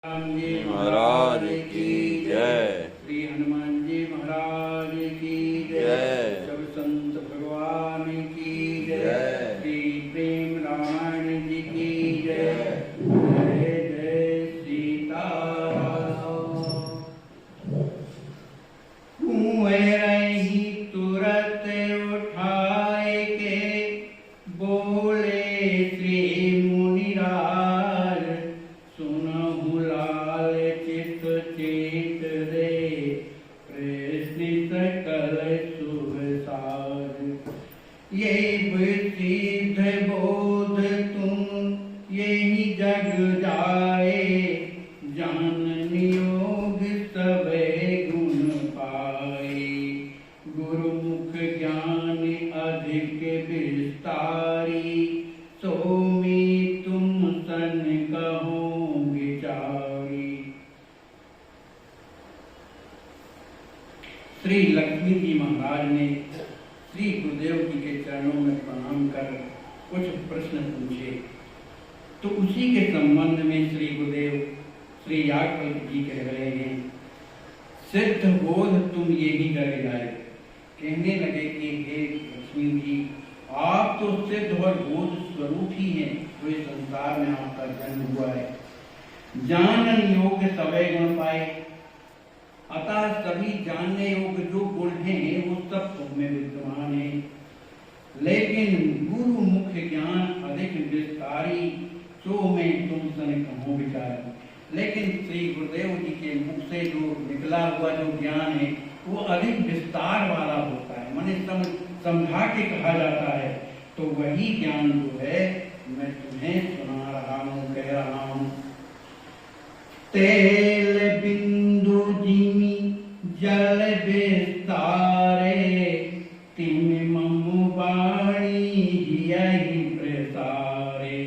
राम जी महाराज की जय। श्री हनुमान जी महाराज की जय। सब संत भगवान की जय। श्री प्रेम रामायण जी की जय। जय जय सीताराम। कुंवर ही तुरत उठाए के बोले श्री मुनिराज, सुनहु लाल चित चेत रे प्रसिद्ध कर शुभ साज। ये सिद्ध बोध तुम यही जग जाए, जान नियोग सबे गुण पाए। गुरुमुख ज्ञान अधिक विस्तारी, सो में तुम सन कहो विचारी। श्री लक्ष्मी जी महाराज ने श्री गुरुदेव जी के चरणों में प्रणाम कर कुछ प्रश्न पूछे, तो उसी के संबंध में श्री गुरुदेव श्री याज्ञवल्क्य जी कह रहे हैं, सिद्ध बोध तुम ये ही कर जाए। कहने लगे कि हे लक्ष्मी जी, आप तो सिद्ध और बोध स्वरूप ही हैं, तो इस संसार में आपका जन्म हुआ है। जानन योग्य सवै गुण पाए, अतः सभी जानने योग्य जो गुण हैं वो सब तुम में विद्यमान है। लेकिन गुरु मुख्य ज्ञान अधिक विस्तारी, सो में तुम सन कहो विचार। लेकिन श्री गुरुदेव जी के मुख से जो निकला हुआ जो ज्ञान है वो अधिक विस्तार वाला होता है, माने समझा के कहा जाता है। तो वही ज्ञान जो है मैं तुम्हें सुना रहा हूँ, कह रहा हूँ। तेल बिंदु जिमि जल विस्तारे, तिम मम वाणी यही प्रसारे।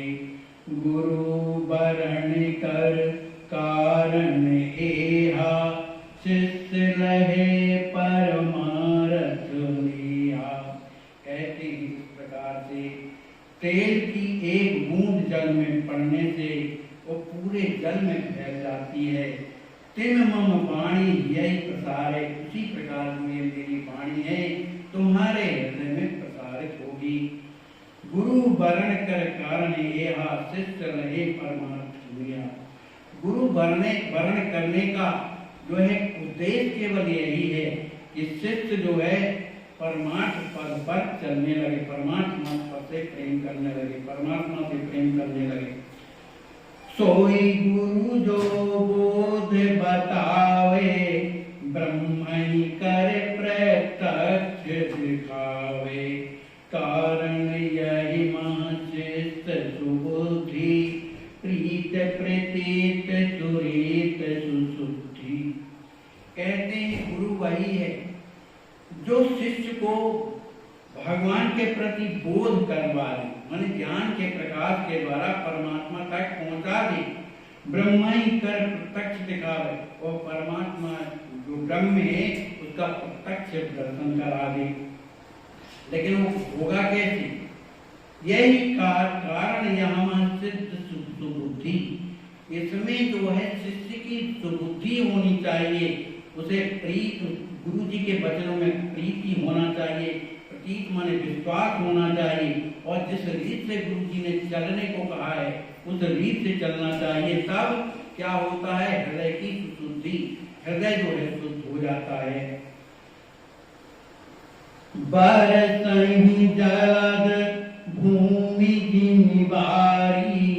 गुरु वरण कर कारण एहा, शिष्य लहे परमारथ लिया। कहते हैं इस प्रकार से तेल की एक बूंद जल में पड़ने से वो पूरे जल में फैल जाती है। तिम मम वाणी यही प्रसारे, उसी प्रकार में मेरी वाणी है तुम्हारे हृदय में प्रसारित होगी। गुरु वरण कर कारण एहा, शिष्य रहे परमार्थ लिया। गुरु वर्ण करने का जो है उद्देश्य केवल यही है कि शिष्य जो है परमार्थ पद पर चलने लगे, परमात्मा पद से प्रेम करने लगे, परमात्मा से प्रेम करने लगे। सोई गुरु जो बोध बतावे, ब्रह्म ही कर प्रत्यक्ष दिखावे। कारण यही महाशिष्ट सुबुद्धि, प्रीत प्रतीत सुरीत सुशुद्धि। कहते हैं गुरु वही है जो शिष्य को भगवान के प्रति बोध करवा दे, माने ज्ञान के प्रकाश के द्वारा परमात्मा तक पहुंचा दे। ब्रह्म ही कर प्रत्यक्ष दिखावे, और परमात्मा जो ब्रह्म है उसका प्रत्यक्ष दर्शन करा दे। लेकिन वो होगा कैसे? यही कारण यहाँ सिद्ध सुबुद्धि, इसमें जो है शिष्य की सुबुद्धि होनी चाहिए, उसे प्रीत, गुरु जी के वचनों में प्रीति होना चाहिए, प्रतीत माने विश्वास होना चाहिए, और जिस रीत से गुरु जी ने चलने को कहा है उस रीत से चलना चाहिए। तब क्या होता है? हृदय की सुशुद्धि, हृदय जो है शुद्ध हो जाता है। बरसहि जलद भूमि निवारी,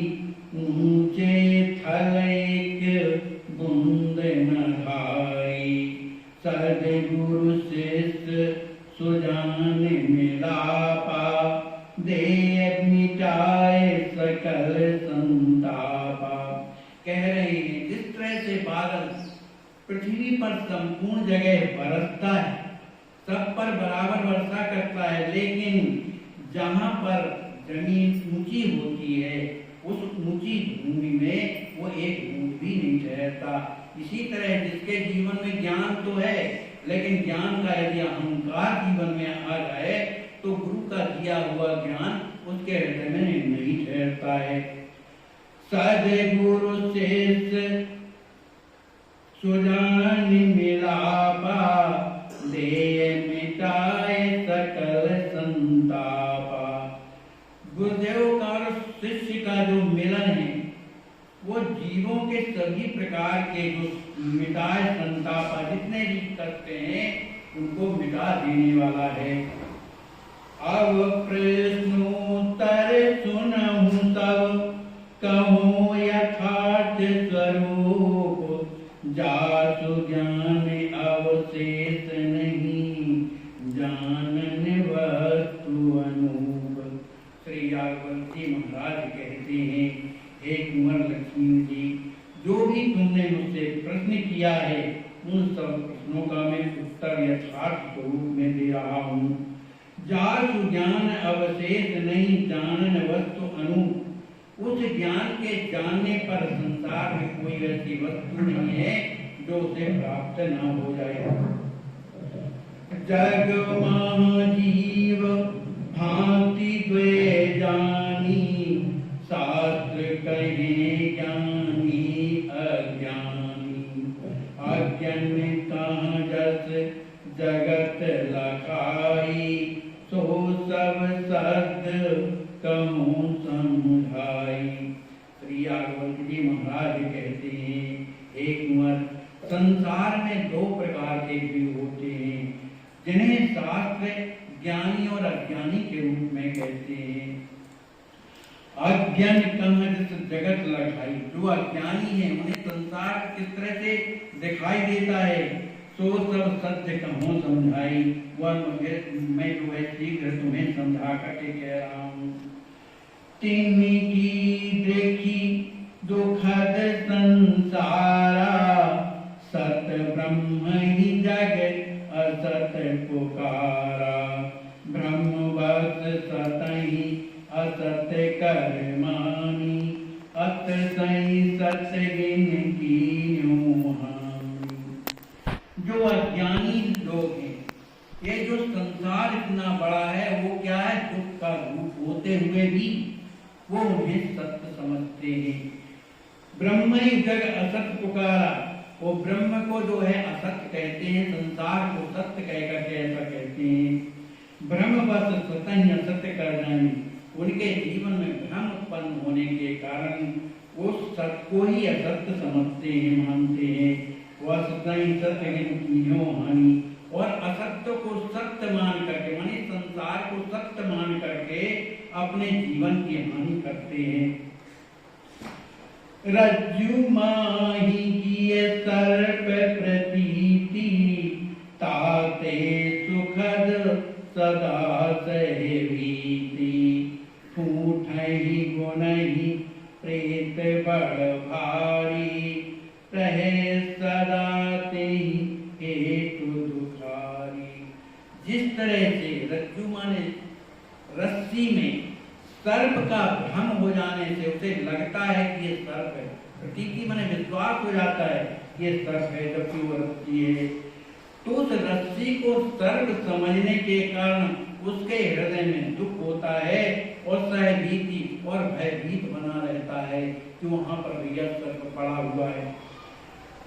ऊंचे थल एक बूंद न धारी। सद्गुरु शिष्य सुजान मिलापा, दे मिटाए सकल संतापा। कह रहे हैं जिस तरह से बादल पृथ्वी पर संपूर्ण जगह बरसता है, सब पर बराबर वर्षा करता है, लेकिन जहाँ पर जमीन ऊंची होती है उस ऊंची भूमि में वो एक बूंद भी नहीं ठहरता। इसी तरह जिसके जीवन में ज्ञान तो है, लेकिन ज्ञान का यदि अहंकार जीवन में आ जाए तो गुरु का दिया हुआ ज्ञान उसके हृदय में नहीं ठहरता है। सद्गुरु शेष सुजान मिलापा दे मिटाए सकल संतापा। गुरुदेव का और शिष्य का जो मिलन है वो जीवों के सभी प्रकार के जो मिटाए संतापा, जितने भी कष्ट हैं उनको मिटा देने वाला है। अब प्रश्नोत्तर सुनहु सब कहूँ यथार्थ स्वरूप, जासु ज्ञान अवशेष नहीं जानन वस्तु अनूप। श्री याज्ञवल्क्य जी महाराज कहते हैं, हे कुंवर लक्ष्मण जी, जो भी तुमने मुझसे प्रश्न किया है उन सब प्रश्नों का मैं उत्तर यथार्थ स्वरूप में दे रहा हूँ। जासु ज्ञान अवशेष नहीं जानन वस्तु अनूप। उस ज्ञान के जानने पर संसार में कोई ऐसी वस्तु नहीं है जो उसे प्राप्त न हो जाए। जग महाजीव भांति द्वे जानी, शास्त्र कहे ज्ञानी अज्ञानी। अज्ञान कहाँ जस जगत लखाई, सो सब सद कहूँ समझाई। श्री याज्ञवल्क्य जी महाराज कहते हैं, हे कुंवर, संसार में दो प्रकार के जीव होते हैं जिन्हें शास्त्र ज्ञानी और अज्ञानी के रूप में कहते हैं। अज्ञान कहाँ जैसे जगत लखाई, जो अज्ञानी है उन्हें संसार किस तरह से दिखाई देता है, सो सब सत्य कहूँ समझाई। वह मैं जो है शीघ्र तुम्हें समझा करके कह रहा हूँ। तिन्हीं की देखी दुखद संसारा, सत ब्रह्म ही जग असत पुकारा। ब्रह्मवत सत ही असत कर मानी, अत सही सत गिन कीन्यों हानि। जो अज्ञानी लोग हैं, ये जो संसार इतना बड़ा है वो क्या है, दुख का रूप होते हुए भी वो उन्हें सत्य समझते हैं। ब्रह्म ही जग असत पुकारा, वो ब्रह्म को जो है असत्य कहते हैं, संसार को सत्य कह करके ऐसा कहते हैं। ब्रह्मवत सतही असत्य कर जाने, उनके जीवन में भ्रम उत्पन्न होने के कारण वो सत्य को ही असत्य समझते हैं, मानते हैं। वह सतही सत्य गिनो हानि, और असत्य को सत्य मान करके, माने संसार को सत्य मान करके अपने जीवन की हानि करते हैं। रज्जु माही किए सर्प प्रतीति, ताते सुखद सदा सहे भीति। ठूठहि गुणहि प्रेत बड़ भारी, रहे सदा तेहि हेतु दुखारी। जिस तरह से रज्जु माने रस्सी में सर्प का भ्रम हो जाने से उसे लगता है कि ये सर्प है, प्रतीति माने विश्वास हो जाता है ये सर्प है, जबकि वो रस्सी है। तो उस रस्सी को सर्प समझने के कारण उसके हृदय में दुख होता है और सहभीति और भयभीत बना रहता है कि वहां पर भैया सर्प पड़ा हुआ है।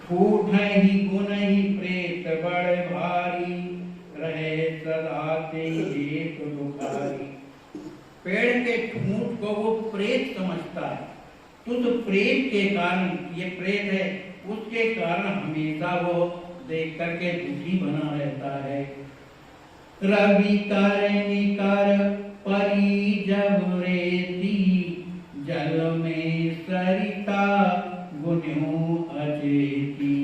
ठूठ ही गुण ही प्रेत बड़ भारी, रहे सदा तेहि तो दुखारी। पेड़ के ठूंठ को वो प्रेत समझता है, तो उस प्रेत के कारण, ये प्रेत है, उसके कारण हमेशा वो देख करके दुखी बना रहता है। रवि कर निकर परी जब रेती, जल में सरिता गुन्यों अचेती।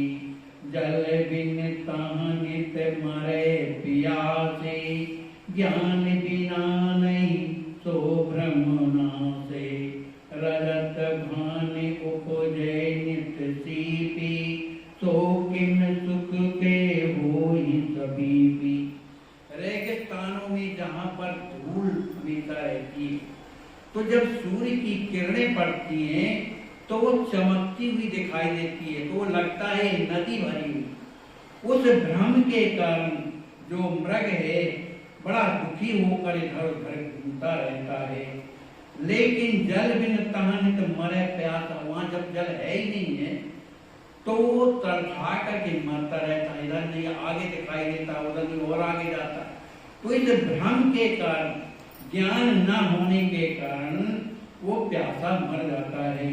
जल बिन तहाँ नित मरे पियासे, ज्ञान बिना नहीं सो ब्रह्म नासे। रजत भान उपजे नित सीपी, सो किम सुख के होई समीपी। रेगिस्तानों में जहाँ पर धूल हमेशा रहती है, तो जब सूर्य की किरणें पड़ती हैं तो वो चमकती हुई दिखाई देती है, तो वो लगता है नदी भरी हुई। उस भ्रम के कारण जो मृग है बड़ा दुखी होकर इधर उधर घूमता रहता है। लेकिन जल बिन तहानित मरे प्यासा, वहां जब जल है ही नहीं है तो वो तड़फा करके मरता रहता, इधर नहीं आगे दिखाई देता, उधर नहीं और आगे जाता। तो इस भ्रम के कारण, ज्ञान न होने के कारण वो प्यासा मर जाता है।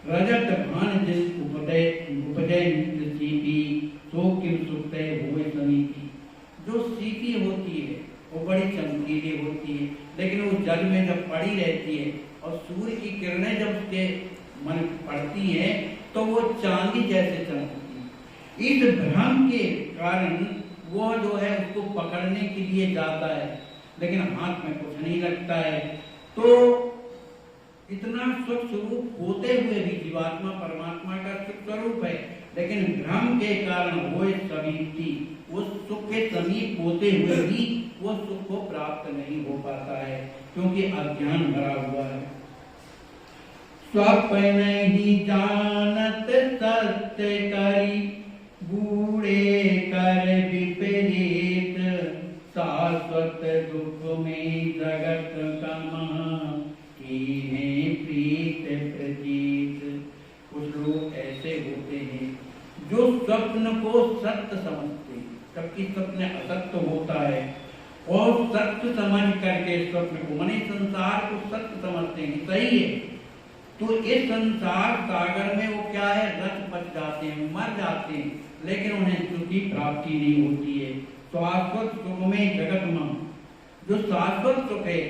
रजत भान जिस उपजय नित्य सीपी, सो किम सुखते हुए समीपी। जो सीपी होती है वो बड़ी चमकीली होती है, लेकिन वो जल में जब पड़ी रहती है और सूर्य की किरणें जब उसके मन पड़ती है तो वो चांदी जैसे चमकती है। इस भ्रम के कारण वो जो है उसको पकड़ने के लिए जाता है, लेकिन हाथ में कुछ नहीं लगता है। तो इतना सुख स्वरूप होते हुए भी जीवात्मा परमात्मा का सुख स्वरूप है, लेकिन भ्रम के कारण वो समीपी, उस सुख के समीप होते हुए भी वो सुख को प्राप्त नहीं हो पाता है, क्योंकि अज्ञान भरा हुआ है। स्वप्न ही जानत सत्य करी, बूढ़े कर विपरीत, शाश्वत दुख में जगत का प्रीत प्रतीत। कुछ लोग ऐसे होते हैं जो स्वप्न को सत्य समझते हैं, जबकि स्वप्न असत्य होता है, और सत्य समझ करके स्वप्न को, माने संसार को सत्य समझते हैं, सही है। तो इस संसार सागर में वो क्या है, रच बच जाते हैं, मर जाते हैं, लेकिन उन्हें सुख की प्राप्ति नहीं होती है। शाश्वत सुख में जगत में, जो शाश्वत सुख है,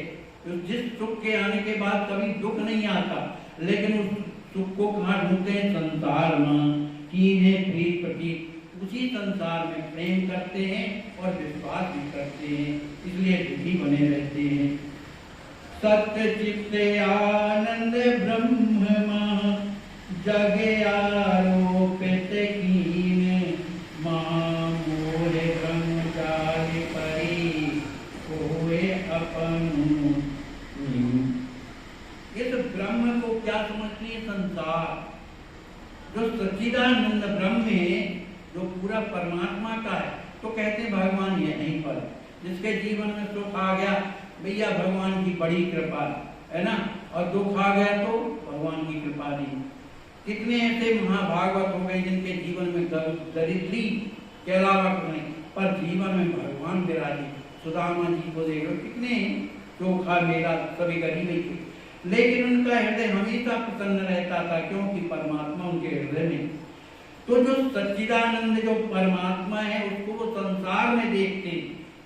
तो जिस सुख के आने के बाद कभी दुख नहीं आता, लेकिन उस सुख को कहाँ ढूंढते हैं, संसार में। कीने प्रीत प्रतीत, उसी संसार में प्रेम करते हैं और विश्वास भी करते हैं, इसलिए दुखी बने रहते हैं। सत्य चित्त आनंद ब्रह्म जगे आरोपित कीन, महामोह ब्रह्म जाल परी होए अपन। इस ब्रह्म को क्या समझती है, संसार। जो सच्चिदानंद ब्रह्म है, जो पूरा परमात्मा का है, तो कहते हैं भगवान यहीं पर। जिसके जीवन में सुख आ गया, भैया भगवान की बड़ी कृपा है ना, और दुख आ गया तो भगवान की कृपा नहीं। कितने ऐसे महाभागवत हो गए जिनके जीवन में दरिद्री के अलावा नहीं, पर जीवन में भगवान विराजे। सुदामा जी को देख लो, कितने चोखा मेला, सभी गरीब थे, लेकिन उनका हृदय हमेशा प्रसन्न रहता था, क्योंकि परमात्मा उनके हृदय में। तो जो सच्चिदानंद जो परमात्मा है, उसको वो संसार में देखते हैं,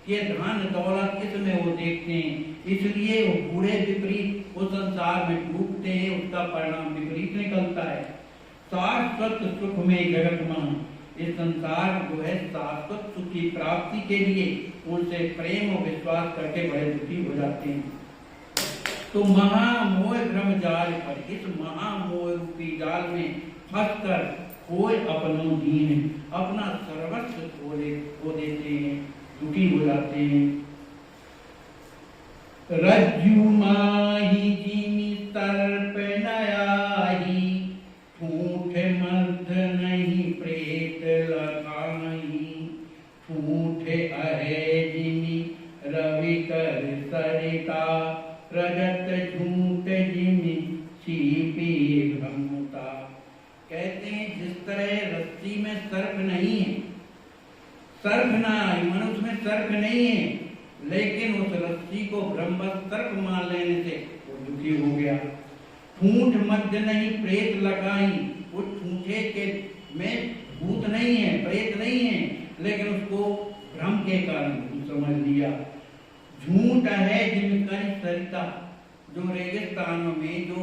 ये धन दौलत इसमें वो देखते हैं, इसलिए वो बूढ़े विपरीत वो संसार में डूबते हैं, उसका परिणाम विपरीत निकलता है। शाश्वत सुख में जगत मान, इस संसार जो है शाश्वत सुख की प्राप्ति के लिए उनसे प्रेम और विश्वास करके बड़े दुखी हो जाते हैं। तो महामोह भ्रम जाल पर, इस महामोह रूपी जाल में फंसकर कोई अपनो दीन, अपना सर्वस्व खो देते हैं, दुखी हो जाते हैं। रज्जु माही जिमी सर्प नयाही, ठूठ मर्द नहीं प्रेत लगाई, ठूठ अहे जिमी रवि कर सरिता, रजत झूठ जिमी सीपी भ्रमता। कहते हैं जिस तरह रस्सी में सर्प नहीं है, सर्प ना आए, मनुष्य में सर्प नहीं है, लेकिन उस रस्सी को ब्रह्मवत सर्प मान लेने से वो दुखी हो गया। ठूंठ मध्य नहीं प्रेत लगाई, वो ठूंठे के में भूत नहीं है, प्रेत नहीं है, लेकिन उसको भ्रम के कारण समझ लिया। झूठ है जिनका सरिता, जो रेगिस्तानों में जो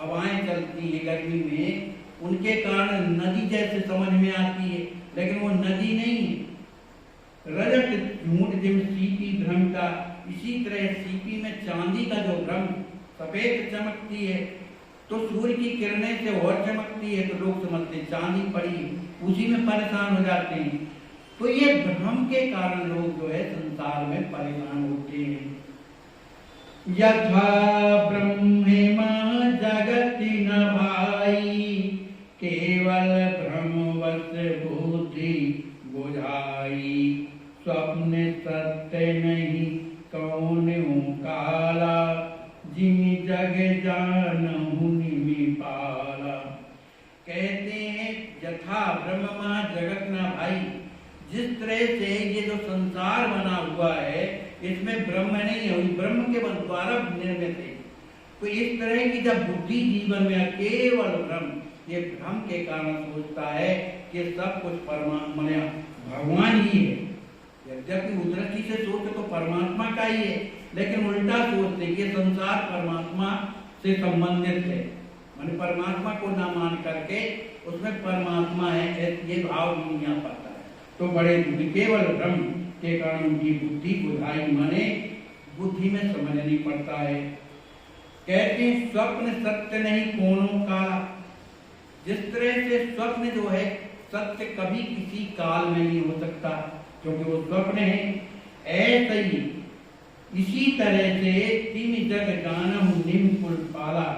हवाएं चलती है गर्मी में, उनके कारण नदी जैसे समझ में आती है, लेकिन वो नदी नहीं है। रजत झूठ जिम सीपी भ्रम का, इसी तरह सीपी में चांदी का जो भ्रम सफेद चमकती है, तो सूर्य की किरणें से और चमकती है, तो लोग समझते चांदी पड़ी, उसी में परेशान हो जाते हैं। तो ये भ्रम के कारण लोग जो है संसार में परेशान होते हैं। यथा ब्रह्मा जगति न भाई, केवल भ्रमवश बुद्धि बुझाई, स्वप्न सत्य नहीं कौन काला, जिमि जग जानहु निमि पाला। कहते हैं यथा यथा ब्रह्मा जगत ना भाई, जिस तरह से ये जो संसार बना हुआ है इसमें ब्रह्म नहीं है, ब्रह्म के द्वारा निर्मित है। तो इस तरह की जब बुद्धि जीवन में केवल ब्रह्म, ये भ्रम के कारण सोचता है कि सब कुछ परमात्मा भगवान ही है। यद्यपि उदृष्टि से सोचे तो परमात्मा का ही है, लेकिन उल्टा सोचते कि संसार परमात्मा से संबंधित है, माने परमात्मा को ना मान करके उसमें परमात्मा है, ये भाव नहीं आ पाता है। तो बड़े केवल भ्रम के कारण उनकी बुद्धि बुधाई माने बुद्धि में समझ नहीं पड़ता है। कहते हैं स्वप्न सत्य नहीं कोनों का। जिस तरह से स्वप्न जो है सत्य कभी किसी काल में नहीं हो सकता, क्योंकि वो स्वप्न है, ऐसे ही इसी तरह से तीन जग जानम निम कुल पाला।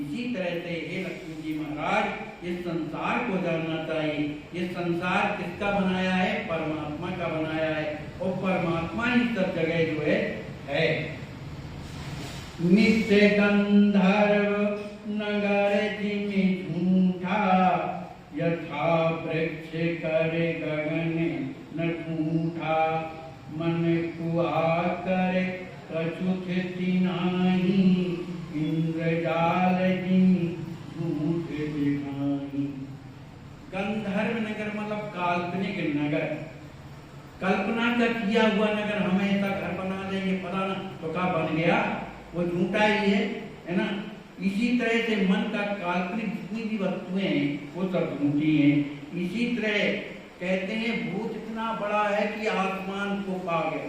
इसी तरह से हे लक्ष्मी जी महाराज इस संसार को जानना चाहिए। ये संसार किसका बनाया है? परमात्मा का बनाया है, और परमात्मा ही सब जगह जो है। नित्य गंधर्व नगर जिमि झूठा, यथा वृक्ष करे गगन न ठूठा। मन कुआ करे कछुत तिनाही, इंद्रजाल जिमि झूठ दिखाई। गंधर्व नगर मतलब काल्पनिक नगर, कल्पना का किया हुआ नगर। हमें ऐसा घर बना देंगे फलाना, तो क्या बन गया? वो झूठा ही है ना। इसी तरह से मन का काल्पनिक जितनी भी वस्तुएं हैं वो सब झूठी हैं। इसी तरह कहते हैं भूत इतना बड़ा है कि आसमान को पा गया,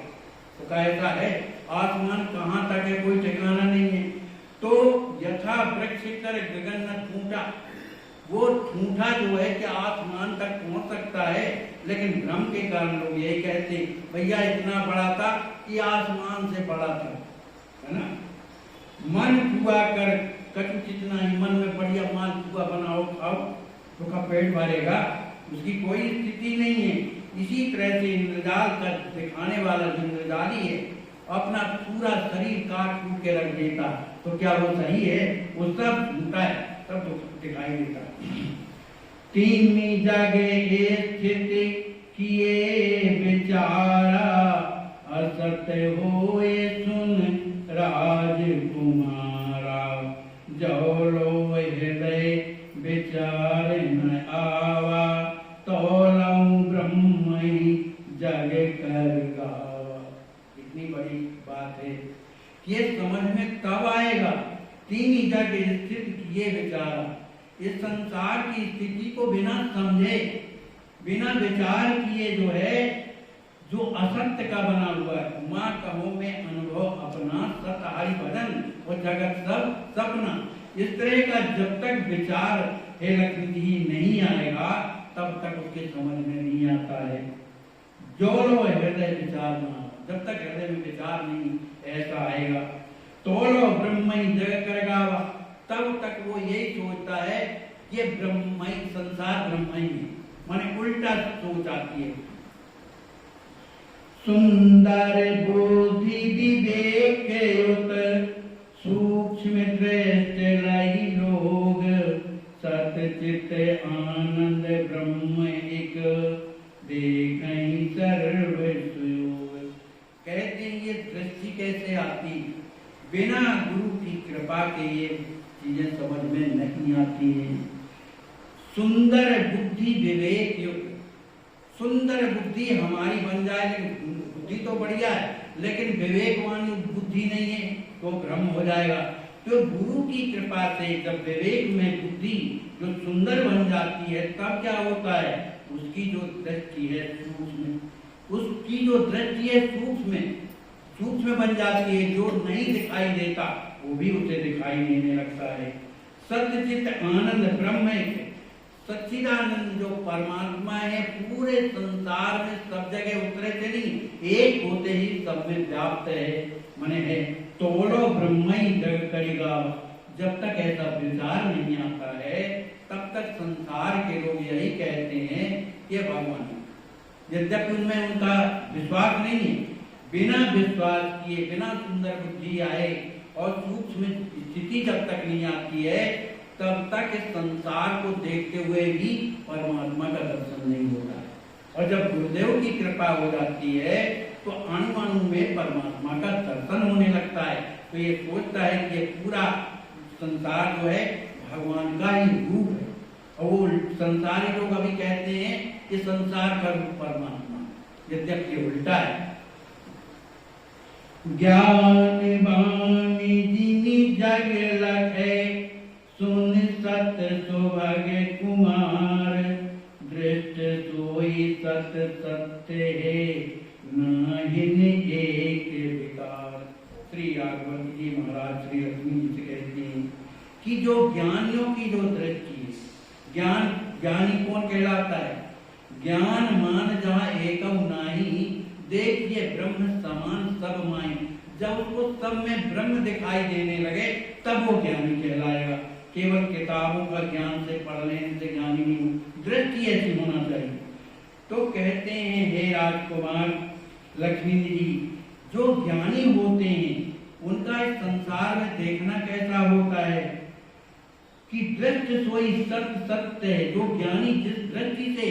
तो क्या ऐसा है? आसमान कहाँ तक है कोई ठिकाना नहीं है। तो यथा वृक्ष कर गगन न ठूठा, वो ठूठा जो है कि आसमान तक पहुंच सकता है, लेकिन भ्रम के कारण लोग यही कहते भैया इतना बड़ा था कि आसमान से बड़ा था, है ना। मन कुआ कर कछु कितना ही, मन में बढ़िया माल कुआ बनाओ खाओ तो का पेट भरेगा, उसकी कोई स्थिति नहीं है। इसी तरह से इंद्रजाल का दिखाने वाला जो इंद्रजाली है अपना पूरा शरीर काट कूट के रख देता, तो क्या वो सही है? वो सब झूठा है, सब तो दिखाई देता है। तीन जगह स्थिति किए विचारा, असत्य होए सुन राजकुमारा। जो लो हृदय विचार न आवा, तो लऊ ब्रह्म ही जग कर गावा। इतनी बड़ी बात है, ये समझ में कब आएगा? तीन जगह स्थित किए विचारा। इस संसार की स्थिति को बिना समझे, बिना विचार किए जो है, जो असत्य का बना हुआ है। माँ कहो में अनुभव अपना, सत हरि भजन और जगत सब सपना। इस तरह का जब तक विचार हे लक्ष्मी जी नहीं आएगा तब तक उसके समझ में नहीं आता है। जो लो हृदय विचार ना, जब तक हृदय में विचार नहीं ऐसा आएगा। तो लो ब्रह्म ही जग कर गावा, तब तक वो यही सोचता है कि ब्रह्म ही संसार ब्रह्म ही है, माने उल्टा सोच आती है। सुंदर बुद्धि विवेक युत, सूक्ष्म दृष्टि लई लोग। सत चित आनंद ब्रह्म एक, देखहि सर्व सुयोग। कहते हैं ये दृष्टि कैसे आती? बिना गुरु की कृपा के ये चीजें समझ में नहीं आती है। सुंदर बुद्धि विवेक युक्त, सुंदर बुद्धि हमारी बन जाए, लेकिन बुद्धि तो बढ़िया है लेकिन विवेकवान बुद्धि नहीं है तो भ्रम हो जाएगा। तो गुरु की कृपा से जब विवेक में बुद्धि जो सुंदर बन जाती है तब क्या होता है? उसकी जो दृष्टि है सूक्ष्म, उसकी जो दृष्टि है सूक्ष्म बन जाती है। जो नहीं दिखाई देता वो भी उसे दिखाई देने लगता है। सत्यचित आनंद ब्रह्म है, सच्चिदानंद जो परमात्मा है पूरे संसार में सब जगह उतरे थे नहीं, एक होते ही सब में व्याप्त है, माने है। तोड़ो ब्रह्म ही जग करेगा। जब तक ऐसा विचार नहीं आता है तब तक संसार के लोग यही कहते हैं ये भगवान है, यद्यपि उनमें उनका विश्वास नहीं है। बिना विश्वास किए, बिना सुंदर बुद्धि आए और सूक्ष्म स्थिति जब तक नहीं आती है तब तक इस संसार को देखते हुए भी परमात्मा का दर्शन नहीं होता है। और जब गुरुदेव की कृपा हो जाती है तो अणु अणु में परमात्मा का दर्शन होने लगता है। तो ये सोचता है कि ये पूरा संसार जो है भगवान का ही रूप है। और वो संसारी लोग अभी कहते हैं कि संसार का रूप परमात्मा, यद्यपि उल्टा है। ज्ञान वाणी जिनि जग लखे, सुन सत सुभग कुमार, दृष्ट सोई सत सत्य है, नाहिन एक विकार। श्री राघवत जी महाराज श्री लक्ष्मी जी से कहते हैं कि जो ज्ञानियों की जो दृष्टि है, ज्ञानी कौन कहलाता है? ज्ञान मान जहाँ एकम नाही, देखिए ब्रह्म समान सब माई। जब उसको सब में ब्रह्म दिखाई देने लगे तब वो ज्ञानी कहलाएगा। केवल किताबों का ज्ञान से पढ़ लेने से ज्ञानी नहीं हो, दृष्टि ऐसी होना चाहिए। तो कहते हैं हे राजकुमार लक्ष्मी जी, जो ज्ञानी होते हैं उनका इस संसार में देखना कैसा होता है कि दृष्टि सोई सत्य सत्य है। जो ज्ञानी जिस दृष्टि से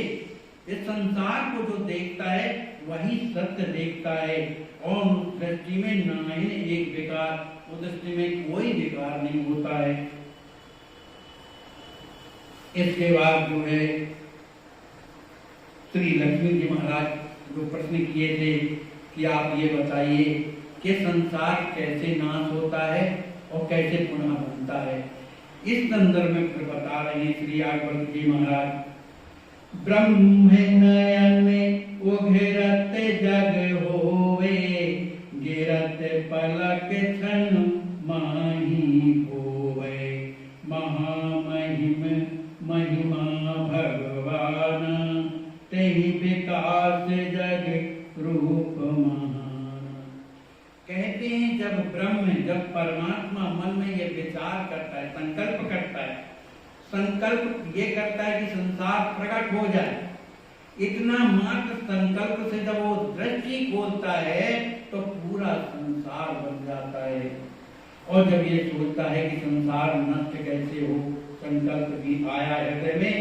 इस संसार को जो देखता है वही सत्य देखता है, और उस दृष्टि में नाहिन एक विकार, उस दृष्टि में कोई विकार नहीं होता है। इसके बाद जो है श्री लक्ष्मी जी महाराज जो प्रश्न किए थे कि आप ये बताइए कि संसार कैसे नाश होता है और कैसे पुनः बनता है। इस संदर्भ में फिर बता रहे हैं श्री आगवत जी महाराज, ब्रह्म नयन उघरत जग होवे, गिरत पलक क्षण माही होवे, महामहिम महिमा भगवान, तेहि विकास जग रूप महान। कहते हैं जब परमात्मा मन में ये विचार करता है, संकल्प करता है, संकल्प ये करता है कि संसार प्रकट हो जाए, इतना मात्र संकल्प से जब वो दृष्टि खोलता है तो पूरा संसार बन जाता है। और जब ये सोचता है कि संसार नष्ट कैसे हो, संकल्प भी आया हृदय में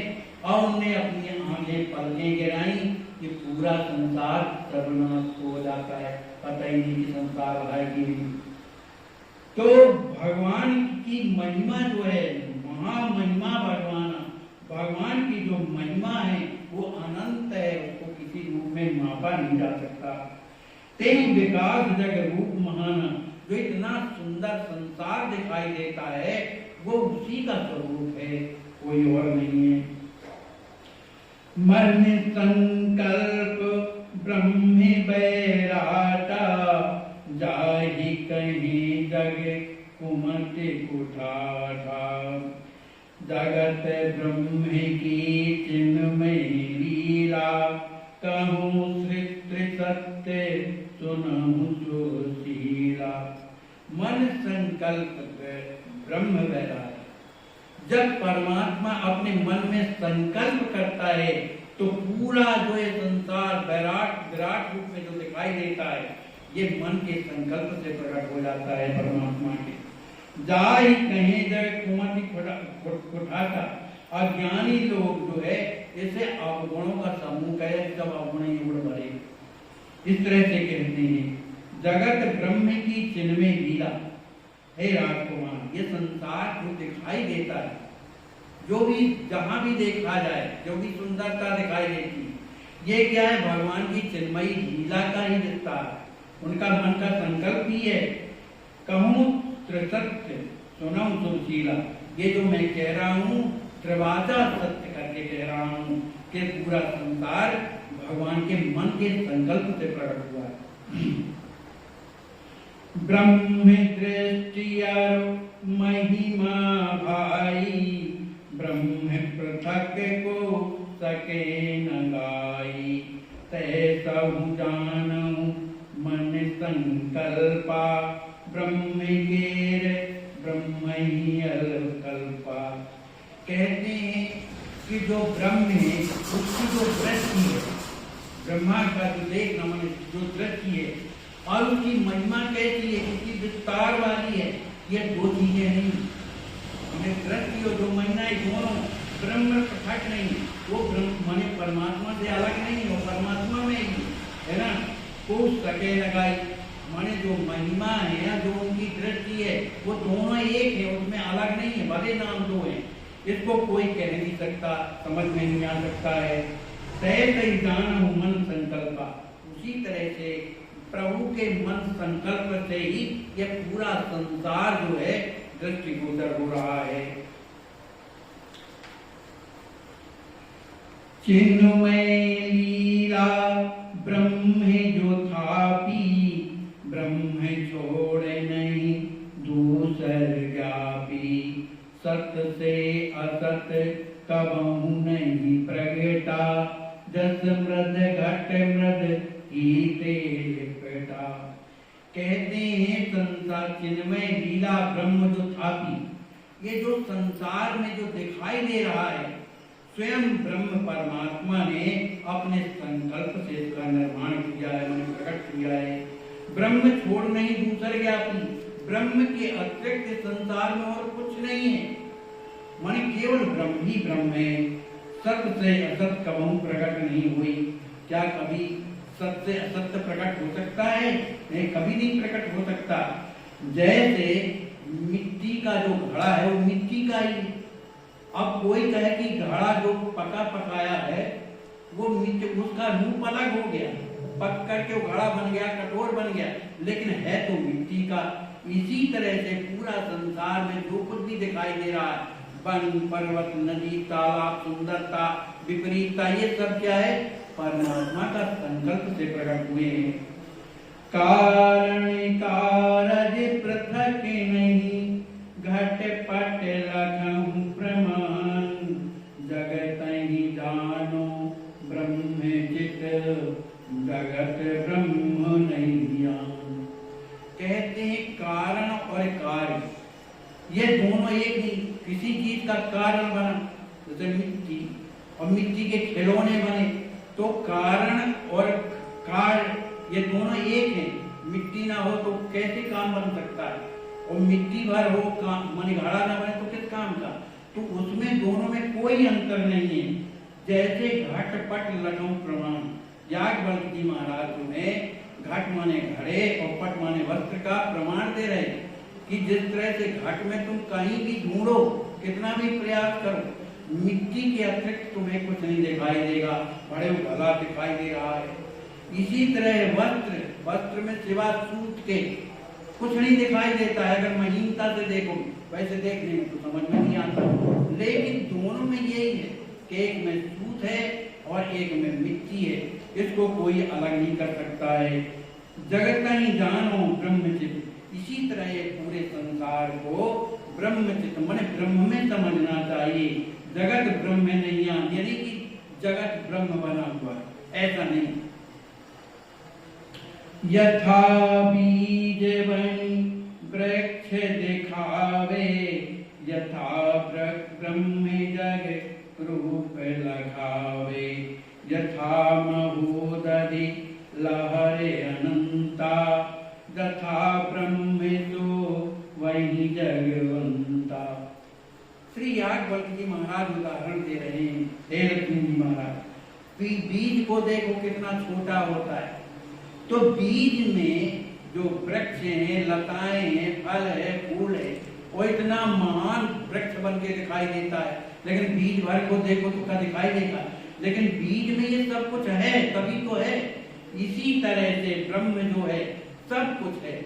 और उन्हें अपनी आंखें पलकें गिराई कि पूरा संसार सर्वनाश हो जाता है, पता ही नहीं कि संसार है कि नहीं। तो भगवान की महिमा जो है, महामहिमा भगवान की जो महिमा है वो अनंत है, उसको किसी रूप में मापा नहीं जा सकता। तेहि विकास जग रूप महान, जो इतना सुंदर संसार दिखाई देता है वो उसी का स्वरूप है, कोई और नहीं है। मन संकल्प ब्रह्म बैराटा, जाहि कहीं जग कुमति कुठाठा, जगत ब्रह्म की चिन्मयी लीला, कहूँ सृष्टि सत्य सुनहु सुशीला। मन संकल्प ब्रह्म वैराट, जब परमात्मा अपने मन में संकल्प करता है तो पूरा जो ये संसार विराट रूप में जो दिखाई देता है ये मन के संकल्प से प्रकट हो जाता है परमात्मा के। जाहि कहीं जगह कुमति कुठाता, अज्ञानी लोग जो है इसे अवगुणों का समूह कहे, जब अवगुण ही उड़ भरे, इस तरह से कहते हैं। जगत ब्रह्म की चिन्मय लीला, हे राजकुमार ये संसार जो दिखाई देता है, जो भी जहां भी देखा जाए, जो भी सुंदरता दिखाई देती है, ये क्या है? भगवान की चिन्मयी लीला का ही विस्तार है, उनका मन का संकल्प ही है। कहूँ त्रिसत्य सुनहु सुशीला, ये जो मैं कह रहा हूँ त्रिवाचा सत्य करके कह रहा हूँ कि पूरा संसार भगवान के मन के संकल्प से प्रकट हुआ है। ब्रह्म दृष्टि महिमा भाई, ब्रह्म पृथक को सके न गाई, तय सब जानू मन संकल्पा, ब्रह्म गेर ब्रह्म ही अल्पकल्पा। कहते हैं कि जो ब्रह्म है उसकी जो दृष्टि है, ब्रह्मा का जो देखना मन जो दृष्टि है और उसकी महिमा कैसी है, किसी विस्तार वाली है, ये दो चीजें नहीं। दृष्टि और जो महिना है दोनों ब्रह्म पृथक नहीं, वो ब्रह्म माने परमात्मा से अलग नहीं, वो परमात्मा में ही है ना। को सके लगाई माने जो महिमा है या जो उनकी दृष्टि है वो दोनों एक है, उसमें अलग नहीं है, भले नाम दो है। इसको कोई कह नहीं सकता, समझ में नहीं आ सकता है। तय जान मन संकल्पा, उसी तरह से प्रभु के मन संकल्प से ही ये पूरा संसार जो है दृष्टिगोचर हो रहा है। चिन्मय लीला ब्रह्म जो थापी, ब्रह्म छोड़े नहीं दूसर व्यापी। सत से असत कबहु नहीं प्रगटा, जस मृद घट मृद ही लिपटा। कहते हैं संसार चिन्मय लीला ब्रह्म जो थापी, ये जो संसार में जो दिखाई दे रहा है स्वयं ब्रह्म परमात्मा ने अपने संकल्प से इसका निर्माण किया है, मैंने प्रकट किया है। ब्रह्म छोड़ नहीं दूसर व्यापी, ब्रह्म के अतिरिक्त संसार में और कुछ नहीं है, माने केवल ब्रह्म ही ब्रह्म है। सत्य से असत कबहु प्रकट नहीं हुई, क्या कभी सत्य से असत्य प्रकट हो सकता है? नहीं, कभी नहीं प्रकट हो सकता। जैसे मिट्टी का जो घड़ा है वो मिट्टी का ही है। अब कोई कहे कि घड़ा जो पका पकाया है वो मिट्टी, उसका रूप अलग हो गया, पक करके वो घड़ा बन गया, कठोर बन गया, लेकिन है तो मिट्टी का। इसी तरह से पूरा संसार में जो कुछ भी दिखाई दे रहा है, वन पर्वत नदी तालाब सुंदरता विपरीतता, ये सब क्या है? परमात्मा का संकल्प से प्रकट हुए हैं। कारण कारज पृथक नहीं, घट पट लखहु प्रमाण। जगत ही जानो ब्रह्म चित, जगत ब्रह्म नहीं ज्ञान। कहते हैं कारण और कार्य ये दोनों एक ही, किसी चीज का कारण बना जैसे मिट्टी, और मिट्टी के खिलौने बने, तो कारण और कार्य ये दोनों एक हैं। मिट्टी ना हो तो कैसे काम बन सकता है, और मिट्टी भर हो काम माने घड़ा ना बने तो किस काम का? तो उसमें दोनों में कोई अंतर नहीं है। जैसे घट पट लखहु प्रमाण, याज्ञवल्क्य जी महाराज जो है घट माने घड़े और पट माने वस्त्र का प्रमाण दे रहे कि जिस तरह से घट में तुम कहीं भी ढूंढो, कितना भी प्रयास करो, मिट्टी के अतिरिक्त तुम्हें कुछ नहीं दिखाई देगा, बड़े भला दिखाई दे रहा है। इसी तरह वस्त्र, वस्त्र में सिवा सूत के कुछ नहीं दिखाई देता है। अगर महीनता से देखो, वैसे देखने में तो समझ में नहीं आता, लेकिन दोनों में यही है कि एक में सूत है और एक में मिट्टी है, इसको कोई अलग नहीं कर सकता है। जगत ही जानो ब्रह्मचित, इसी तरह ये पूरे संसार को ब्रह्मचित माने ब्रह्म में समझना चाहिए। जगत ब्रह्म में नहीं, यानी कि जगत ब्रह्म बना हुआ है, ऐसा नहीं। यथा बीज बनी वृक्ष दिखावे, यथा ब्रह्म जग रूप लखावे। यथा महोदधि लहरे अनंता, तथा ब्रह्म तो वही जगवंता। श्री याज्ञवल्क्य जी महाराज उदाहरण दे रहे हैं, हे लक्ष्मी जी महाराज। बीज को देखो कितना छोटा होता है, तो बीज में जो वृक्ष हैं, लताएं हैं, फल है, फूल है, वो इतना महान वृक्ष बन के दिखाई देता है, लेकिन बीज भर को देखो तो क्या दिखाई देगा? लेकिन बीज में ये सब कुछ है, तभी तो है। इसी तरह से ब्रह्म जो है सब कुछ है,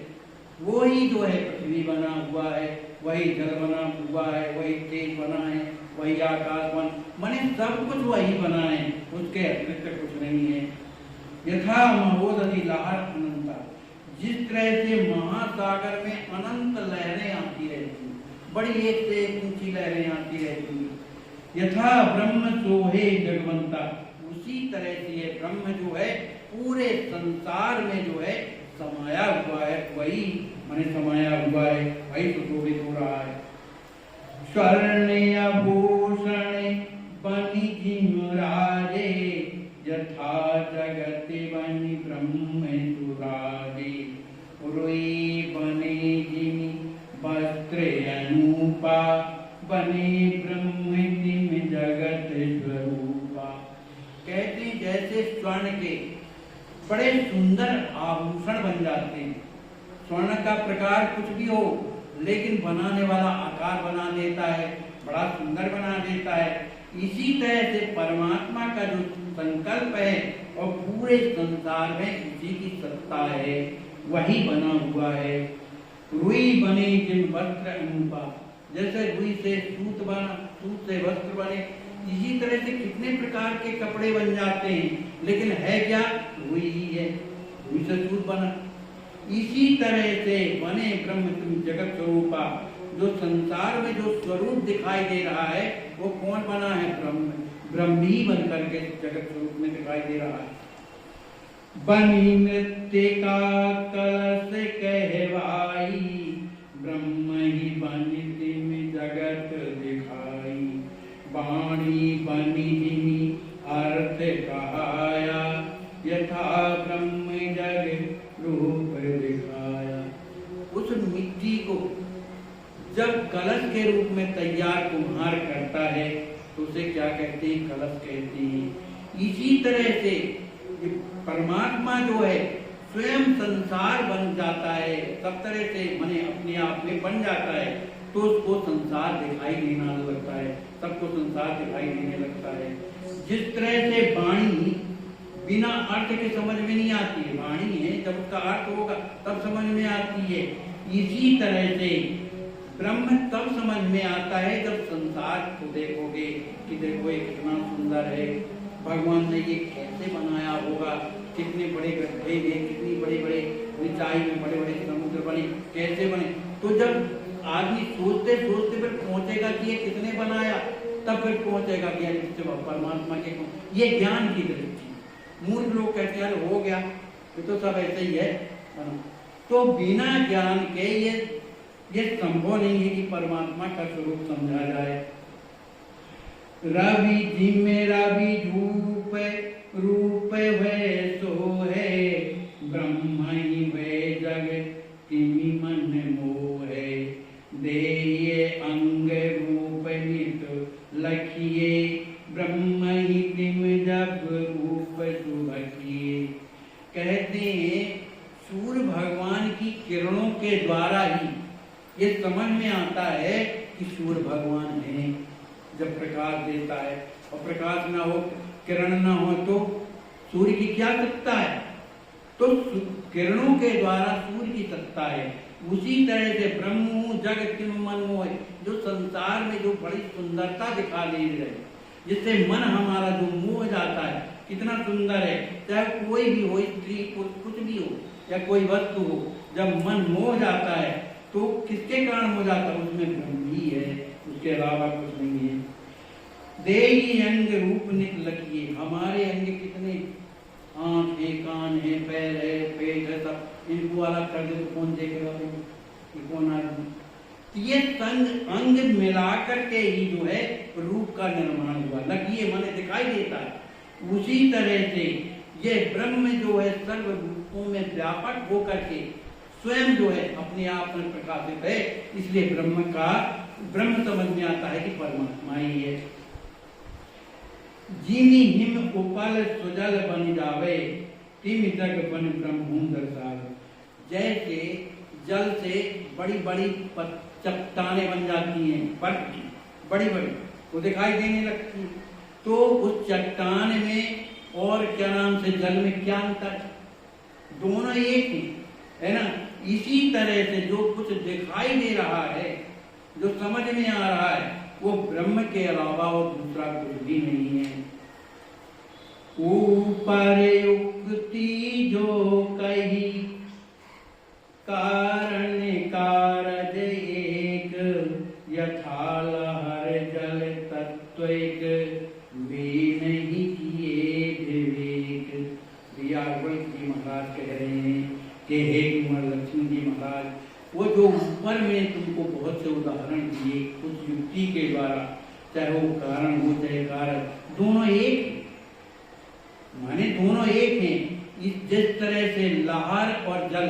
वो ही जो है पृथ्वी बना हुआ है, वही जल बना हुआ है, वही तेज बना है, वही आकाश बन माने सब कुछ वही बना है, उसके अतिरिक्त कुछ नहीं है। यथा महोदधि लहर अनंता, जिस तरह से महासागर में अनंत लहरें आती रहती हैं, बड़ी एक से एक ऊंची लहरें आती रहती हैं। यथा ब्रह्म सोहे जगवंता, उसी तरह से ये ब्रह्म जो है पूरे संसार में जो है समाया हुआ है, वही माने समाया हुआ है, वही सुशोभित हो रहा है। स्वर्ण आभूषण बनि जिमराजे, यथा जगति बनि ब्रह्म सुराजे। रुई बने जिमि वस्त्र अनूपा, कहते हैं जैसे स्वर्ण के बड़े सुंदर आभूषण बन जाते हैं। स्वर्ण का प्रकार कुछ भी हो, लेकिन बनाने वाला आकार बना देता है, बड़ा सुंदर बना देता है। इसी तरह से परमात्मा का जो संकल्प है और पूरे संसार में उसी की सत्ता है, वही बना हुआ है। रुई बने जिन वस्त्र अनूपा, जैसे रुई से सूत बना, सूत से वस्त्र बने, इसी तरह से कितने प्रकार के कपड़े बन जाते हैं, लेकिन है क्या? रुई ही है, रुई से सूत बना। इसी तरह से बने ब्रह्म तुम जगत स्वरूपा, जो संसार में जो स्वरूप दिखाई दे रहा है वो कौन बना है? ब्रह्म। ब्रह्म ही बन करके जगत स्वरूप में दिखाई दे रहा है। बनी नृत्य का कलश कहवाई, ब्रह्म ही बनी तिम जगत दिखाई। वाणी बनी जिमी अर्थ कहाया, यथा ब्रह्म जग रूप दिखाया। उस मिट्टी को जब कलश के रूप में तैयार कुम्हार करता है तो उसे क्या कहते हैं? कलश कहते हैं। इसी तरह से परमात्मा जो है स्वयं संसार बन जाता है, सब तरह से माने अपने आप में बन जाता है, तो उसको संसार दिखाई देना लगता है, सबको संसार दिखाई देने लगता है। जिस तरह से वाणी बिना अर्थ के समझ में नहीं आती है, वाणी है जब उसका अर्थ होगा तब समझ में आती है। इसी तरह से ब्रह्म तब समझ में आता है जब संसार को देखोगे कि देखो ये कितना सुंदर है, भगवान ने ये कैसे बनाया होगा, कितने बड़े गड्ढे में, कितनी बड़े बड़े ऊंचाई में बड़े बड़े समुद्र बने, कैसे बने। तो जब आदमी सोचते सोचते फिर पहुंचेगा कि ये किसने बनाया, तब फिर पहुंचेगा कि परमात्मा के। ये ज्ञान की दृष्टि। मूर्ख लोग कहते हैं हो गया, ये तो सब ऐसे ही है। तो बिना ज्ञान के ये संभव नहीं है कि परमात्मा का स्वरूप समझा जाए। रवि जिम्मे रवि धूप रूप है सो है, ब्रह्म ही वे जग तिमि मन मोहे। देये अंग रूप नित लखिए, ब्रह्म ही तिम जब रूप सुभकिए। कहते हैं सूर्य भगवान की किरणों के द्वारा ही ये समझ में आता है कि सूर्य भगवान है। जब प्रकाश देता है और प्रकाश ना हो, किरण ना हो, तो सूर्य की क्या सत्ता है? तो किरणों के द्वारा सूर्य की सत्ता है। उसी तरह से ब्रह्म जग तिम मन मोह, जो संसार में जो बड़ी सुंदरता दिखा दे रही है, जिससे मन हमारा जो मोह जाता है, कितना सुंदर है। चाहे कोई भी हो, स्त्री कुछ भी हो या कोई वस्तु हो, जब मन मोह जाता है तो किसके कारण हो जाता है? उसमें ब्रह्म ही है, उसके अलावा कुछ नहीं है। देही अंग रूप नित लखिए, हमारे अंग कितने आंख है, कान है, पैर है, पेट है, सब इनको अलग कर दे तो कौन देखेगा? कौन आदमी? ये अंग मिलाकर के ही जो है रूप का निर्माण हुआ। लखिए माने दिखाई देता है। उसी तरह से ये ब्रह्म जो है सर्व रूपों में व्यापक होकर के स्वयं जो है अपने आप में प्रकाशित है, इसलिए ब्रह्म समझ में आता है कि परमात्मा ही है। जिमी हिम उपल सुजल बन जावे, तिम जग बन ब्रह्म दर्शावे। जैसे जल से बड़ी बड़ी चट्टानें बन जाती हैं, बर्फ की बड़ी बड़ी, वो दिखाई देने लगती है, तो उस चट्टान में और क्या नाम से जल में क्या अंतर? दोनों एक ही है ना। इसी तरह से जो कुछ दिखाई दे रहा है, जो समझ में आ रहा है, वो ब्रह्म के अलावा और दूसरा कुछ भी नहीं है। ऊपर उक्ति जो कही, कारण कारज एक, यथा लहर जल तत्व एक, वे नहीं किए विवेक। जी महाराज कह रहे हैं कि हे कुमार लक्ष्मण जी महाराज, वो जो ऊपर में तुमको बहुत से उदाहरण दिए उस युक्ति के द्वारा, चाहे वो कारण हो चाहे कारक, दोनों एक माने दोनों एक हैं। जिस तरह से लहर और जल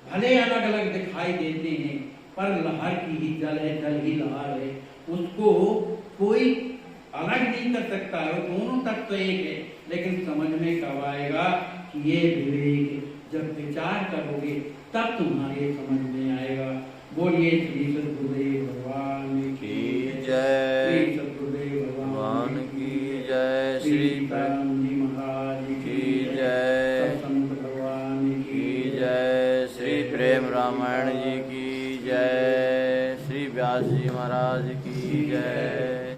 भले अलग अलग दिखाई देते हैं, पर लहर की ही जल है, जल ही लहर है। उसको कोई अलग नहीं कर सकता है, वो दोनों तत्व एक है, लेकिन समझ में कब आएगा कि ये विवेक है। जब विचार करोगे तब तुम्हारे समझ में आएगा। बोलिए श्री सद्गुरुदेव भगवान की जय। श्री सद्गुरुदेव भगवान की जय। श्री परम जी महाराज की जय। सत्संत भगवान की जय। श्री प्रेम रामायण जी की जय। श्री व्यास जी महाराज की जय।